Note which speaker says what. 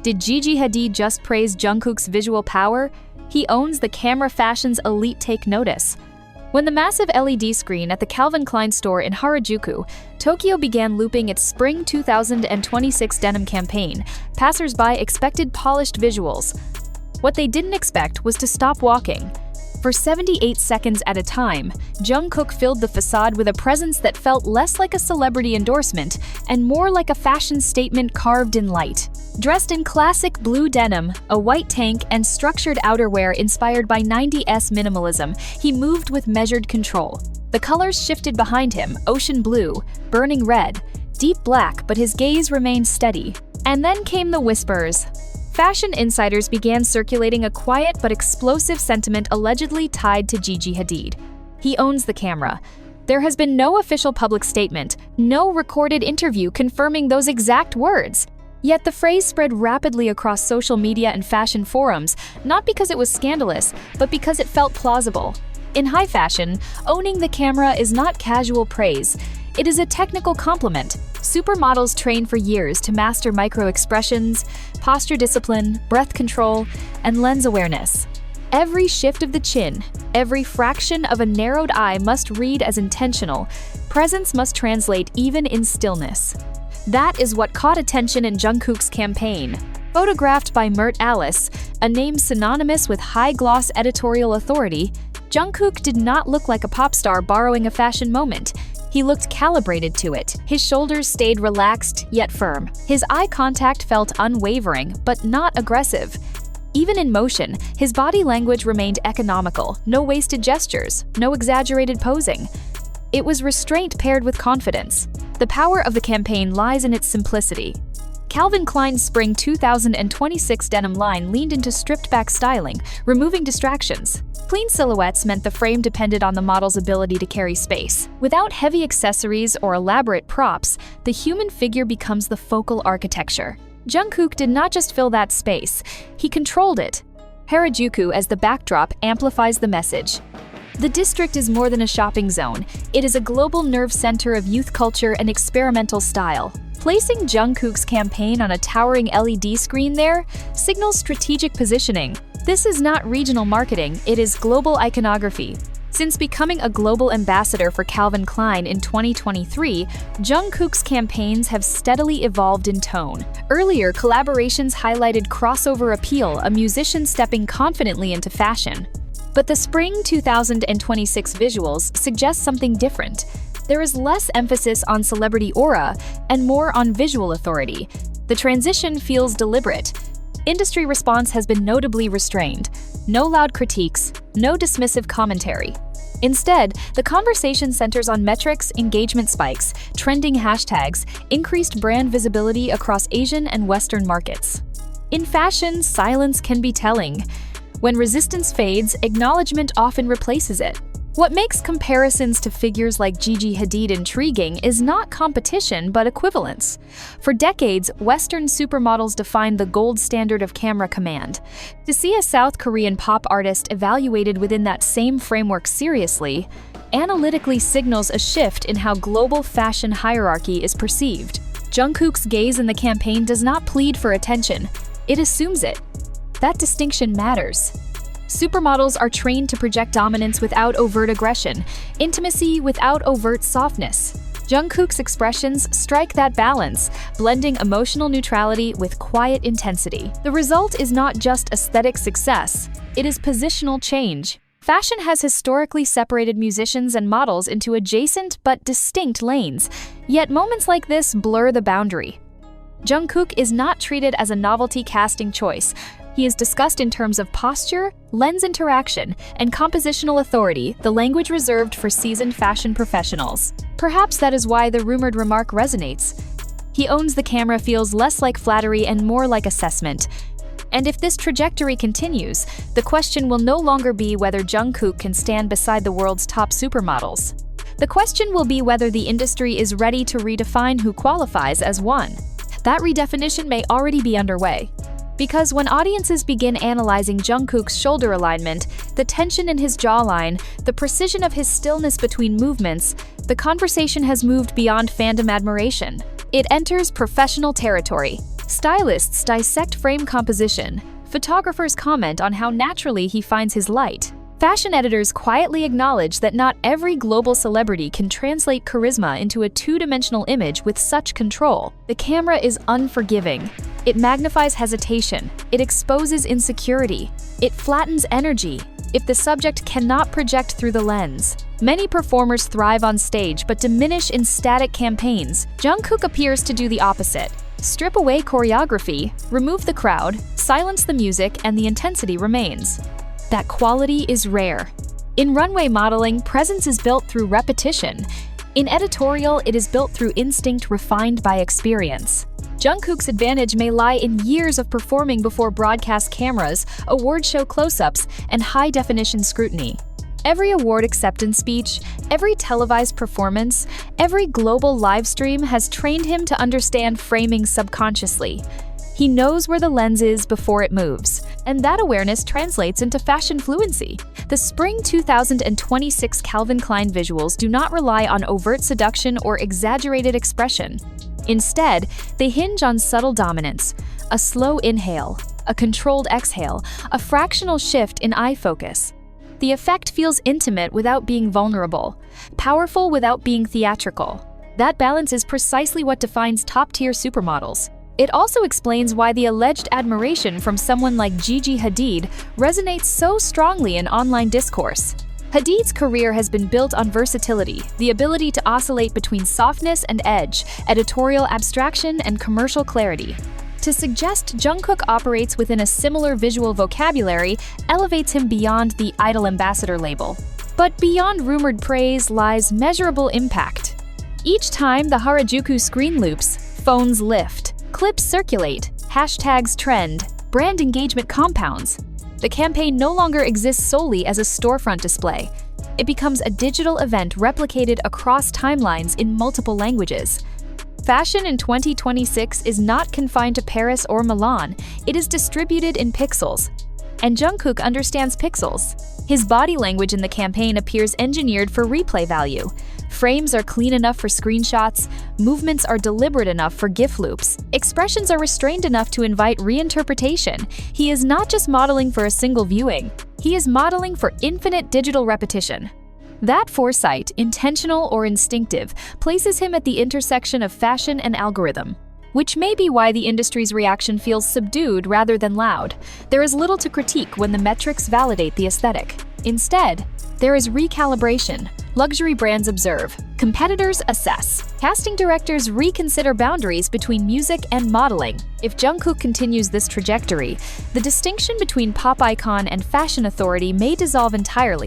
Speaker 1: Did Gigi Hadid just praise Jungkook's visual power? He owns the camera fashion's elite take notice. When the massive LED screen at the Calvin Klein store in Harajuku, Tokyo began looping its Spring 2026 denim campaign, passers-by expected polished visuals. What they didn't expect was to stop walking. For 78 seconds at a time, Jungkook filled the facade with a presence that felt less like a celebrity endorsement and more like a fashion statement carved in light. Dressed in classic blue denim, a white tank, and structured outerwear inspired by 90s minimalism, he moved with measured control. The colors shifted behind him: ocean blue, burning red, deep black, but his gaze remained steady. And then came the whispers. Fashion insiders began circulating a quiet but explosive sentiment allegedly tied to Gigi Hadid. He owns the camera. There has been no official public statement, no recorded interview confirming those exact words. Yet the phrase spread rapidly across social media and fashion forums, not because it was scandalous, but because it felt plausible. In high fashion, owning the camera is not casual praise. It is a technical compliment. Supermodels train for years to master micro-expressions, posture discipline, breath control, and lens awareness. Every shift of the chin, every fraction of a narrowed eye must read as intentional. Presence must translate even in stillness. That is what caught attention in Jungkook's campaign. Photographed by Mert Alice, a name synonymous with high-gloss editorial authority, Jungkook did not look like a pop star borrowing a fashion moment. He looked calibrated to it. His shoulders stayed relaxed yet firm. His eye contact felt unwavering, but not aggressive. Even in motion, his body language remained economical. No wasted gestures, no exaggerated posing. It was restraint paired with confidence. The power of the campaign lies in its simplicity. Calvin Klein's Spring 2026 denim line leaned into stripped-back styling, removing distractions. Clean silhouettes meant the frame depended on the model's ability to carry space. Without heavy accessories or elaborate props, the human figure becomes the focal architecture. Jungkook did not just fill that space, he controlled it. Harajuku as the backdrop amplifies the message. The district is more than a shopping zone. It is a global nerve center of youth culture and experimental style. Placing Jungkook's campaign on a towering LED screen there signals strategic positioning. This is not regional marketing, it is global iconography. Since becoming a global ambassador for Calvin Klein in 2023, Jungkook's campaigns have steadily evolved in tone. Earlier, collaborations highlighted crossover appeal, a musician stepping confidently into fashion. But the Spring 2026 visuals suggest something different. There is less emphasis on celebrity aura and more on visual authority. The transition feels deliberate. Industry response has been notably restrained. No loud critiques, no dismissive commentary. Instead, the conversation centers on metrics, engagement spikes, trending hashtags, increased brand visibility across Asian and Western markets. In fashion, silence can be telling. When resistance fades, acknowledgement often replaces it. What makes comparisons to figures like Gigi Hadid intriguing is not competition but equivalence. For decades, Western supermodels defined the gold standard of camera command. To see a South Korean pop artist evaluated within that same framework seriously, analytically signals a shift in how global fashion hierarchy is perceived. Jungkook's gaze in the campaign does not plead for attention, it assumes it. That distinction matters. Supermodels are trained to project dominance without overt aggression, intimacy without overt softness. Jungkook's expressions strike that balance, blending emotional neutrality with quiet intensity. The result is not just aesthetic success, it is positional change. Fashion has historically separated musicians and models into adjacent but distinct lanes, yet moments like this blur the boundary. Jungkook is not treated as a novelty casting choice. He is discussed in terms of posture, lens interaction, and compositional authority, the language reserved for seasoned fashion professionals. Perhaps that is why the rumored remark resonates. He owns the camera feels less like flattery and more like assessment. And if this trajectory continues, the question will no longer be whether Jungkook can stand beside the world's top supermodels. The question will be whether the industry is ready to redefine who qualifies as one. That redefinition may already be underway. Because when audiences begin analyzing Jungkook's shoulder alignment, the tension in his jawline, the precision of his stillness between movements, the conversation has moved beyond fandom admiration. It enters professional territory. Stylists dissect frame composition. Photographers comment on how naturally he finds his light. Fashion editors quietly acknowledge that not every global celebrity can translate charisma into a two-dimensional image with such control. The camera is unforgiving. It magnifies hesitation. It exposes insecurity. It flattens energy if the subject cannot project through the lens. Many performers thrive on stage but diminish in static campaigns. Jungkook appears to do the opposite. Strip away choreography, remove the crowd, silence the music, and the intensity remains. That quality is rare. In runway modeling, presence is built through repetition. In editorial, it is built through instinct refined by experience. Jungkook's advantage may lie in years of performing before broadcast cameras, award show close-ups, and high-definition scrutiny. Every award acceptance speech, every televised performance, every global live stream has trained him to understand framing subconsciously. He knows where the lens is before it moves, and that awareness translates into fashion fluency. The spring 2026 Calvin Klein visuals do not rely on overt seduction or exaggerated expression. Instead, they hinge on subtle dominance, a slow inhale, a controlled exhale, a fractional shift in eye focus. The effect feels intimate without being vulnerable, powerful without being theatrical. That balance is precisely what defines top-tier supermodels. It also explains why the alleged admiration from someone like Gigi Hadid resonates so strongly in online discourse. Hadid's career has been built on versatility, the ability to oscillate between softness and edge, editorial abstraction and commercial clarity. To suggest Jungkook operates within a similar visual vocabulary elevates him beyond the idol ambassador label. But beyond rumored praise lies measurable impact. Each time the Harajuku screen loops, phones lift. Clips circulate, hashtags trend, brand engagement compounds. The campaign no longer exists solely as a storefront display. It becomes a digital event replicated across timelines in multiple languages. Fashion in 2026 is not confined to Paris or Milan. It is distributed in pixels. And Jungkook understands pixels. His body language in the campaign appears engineered for replay value. Frames are clean enough for screenshots, movements are deliberate enough for GIF loops, expressions are restrained enough to invite reinterpretation. He is not just modeling for a single viewing, he is modeling for infinite digital repetition. That foresight, intentional or instinctive, places him at the intersection of fashion and algorithm, which may be why the industry's reaction feels subdued rather than loud. There is little to critique when the metrics validate the aesthetic. Instead, there is recalibration. Luxury brands observe. Competitors assess. Casting directors reconsider boundaries between music and modeling. If Jungkook continues this trajectory, the distinction between pop icon and fashion authority may dissolve entirely.